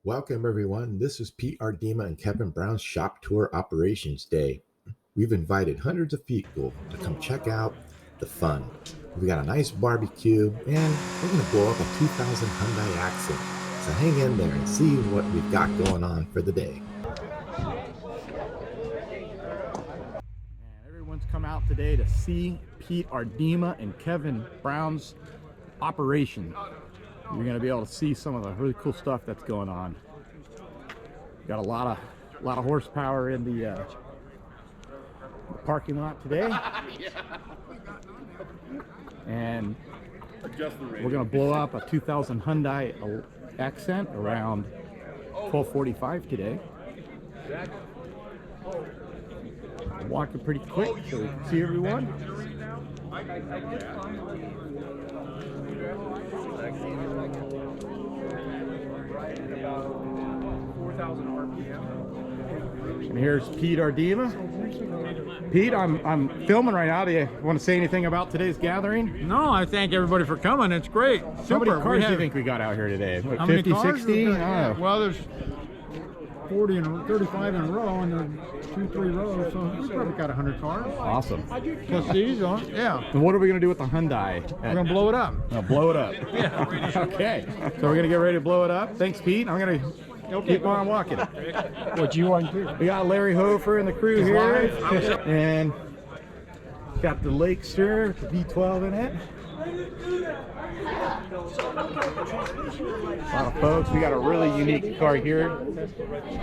Welcome, everyone. This is Pete Aardema and Kevin Braun's Shop Tour Operations Day. We've invited hundreds of people to come check out the fun. We've got a nice barbecue, and we're going to blow up a 2000 Hyundai Accent. So hang in there and see what we've got going on for the day. And everyone's come out today to see Pete Aardema and Kevin Braun's operation. You're going to be able to see some of the really cool stuff that's going on. Got a lot of horsepower in the parking lot today, and we're going to blow up a 2000 Hyundai Accent around 12:45 today. I'm walking pretty quick so we can see everyone. And here's Pete Aardema. Pete, I'm filming right now. Do you want to say anything about today's gathering? No, I thank everybody for coming. It's great. How many cars do you think we got out here today? What, How 50, many cars? 60? Yeah. Well, there's 40 and 35 in a row, and there's 2-3 rows, so we probably got 100 cars. Awesome. Plus these on, yeah. And what are we going to do with the Hyundai? We're gonna blow it up. Blow it up. Yeah. Okay. So we're going to get ready to blow it up. Thanks, Pete. I'm going to keep on walking. What you want to do? We got Larry Hofer and the crew here, and got the Lakester, the V12 in it. A lot of folks. We got a really unique car here.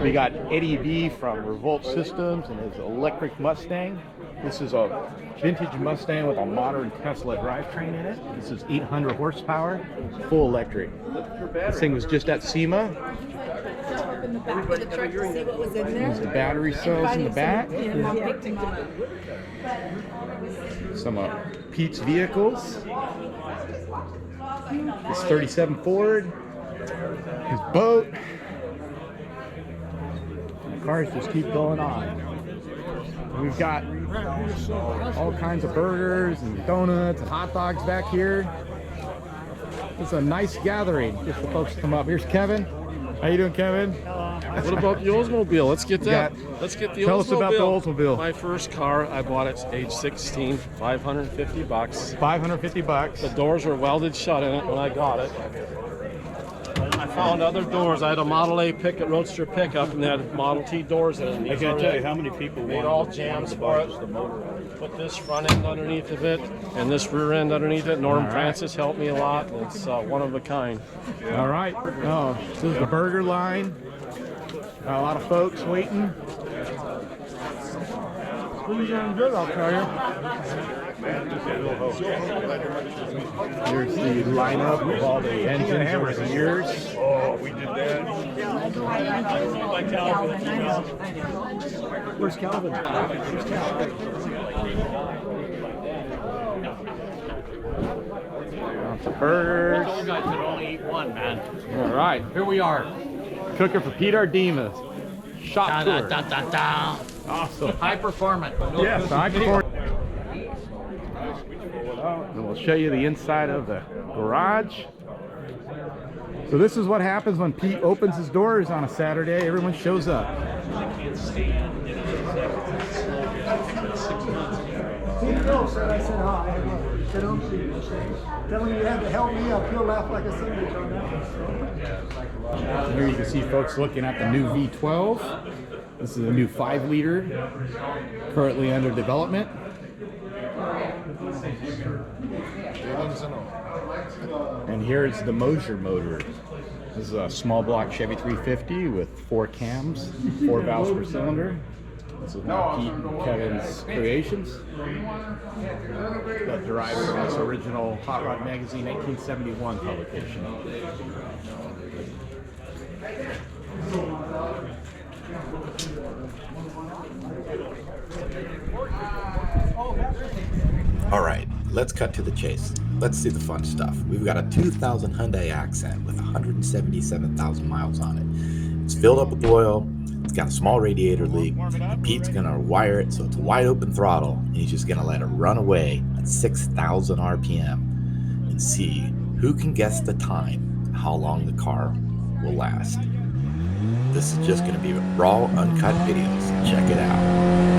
We got Eddie V from Revolt Systems and his electric Mustang. This is a vintage Mustang with a modern Tesla drivetrain in it. This is 800 horsepower, full electric. This thing was just at SEMA. In the back of the truck to see what was in there. There's the battery cells in the back. Some of Pete's vehicles. His 37 Ford. His boat. And the cars just keep going on. We've got all kinds of burgers and donuts and hot dogs back here. It's a nice gathering. Just for folks to come up. Here's Kevin. How you doing, Kevin? What about the Oldsmobile? Let's get that. Let's get the Oldsmobile. Tell us about the Oldsmobile. My first car, I bought it at age 16, $550. $550. The doors were welded shut in it when I got it. I found other doors. I had a Model A Roadster pickup, and they had Model T doors in it. I can't tell you how many people made all jams for it. Put this front end underneath of it, and this rear end underneath it. Norm Francis helped me a lot. It's one of a kind. All right. Oh, this is the burger line. Got a lot of folks waiting. Pretty damn good, I'll tell you. Here's the lineup of all the engines over the years. Oh, we did that. Where's Calvin? Lots of burgers. You guys could only eat one, man. All right. Here we are. Cooker for Pete Aardema. Shop Da, tour. da, da, da, da. Awesome. High performance. Yes, high performance. And we'll show you the inside of the garage. So this is what happens when Pete opens his doors on a Saturday. Everyone shows up. Phil said I said hi. Tell him you had to help me up. He'll laugh like a sandwich on that. Here you can see folks looking at the new V12. This is a new 5-liter, currently under development. And here's the Mosier motor. This is a small block Chevy 350 with 4 cams, 4 valves per cylinder. This is Pete and Kevin's creations. That derived from this original Hot Rod Magazine 1971 publication. All right, let's cut to the chase. Let's see the fun stuff. We've got a 2000 Hyundai Accent with 177,000 miles on it. It's filled up with oil. It's got a small radiator leak. Pete's gonna wire it so it's a wide open throttle, and he's just gonna let it run away at 6,000 RPM and see who can guess the time, how long the car will last. This is just going to be raw, uncut videos. Check it out.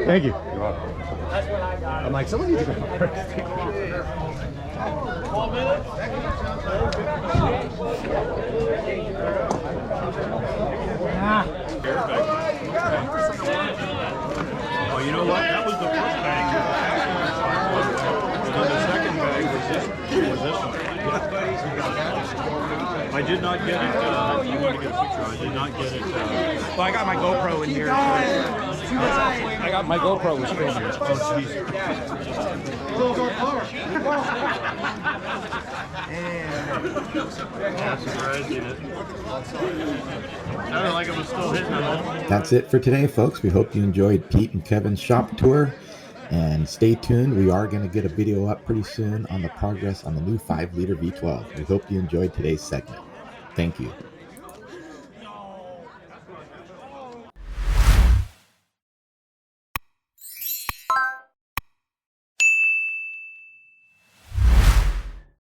Thank you. You're welcome. I'm like, someone needs to go first. Oh, you know what? That was the first bag. And then the second bag was this one. I did not get it. I wanted to get a picture. I did not get it. Well, I got my GoPro in here. I got my GoPro was filming it. Oh, jeez. Sounded like it was still hitting it. That's it for today, folks. We hope you enjoyed Pete and Kevin's shop tour. And stay tuned. We are going to get a video up pretty soon on the progress on the new 5-liter V12. We hope you enjoyed today's segment. Thank you.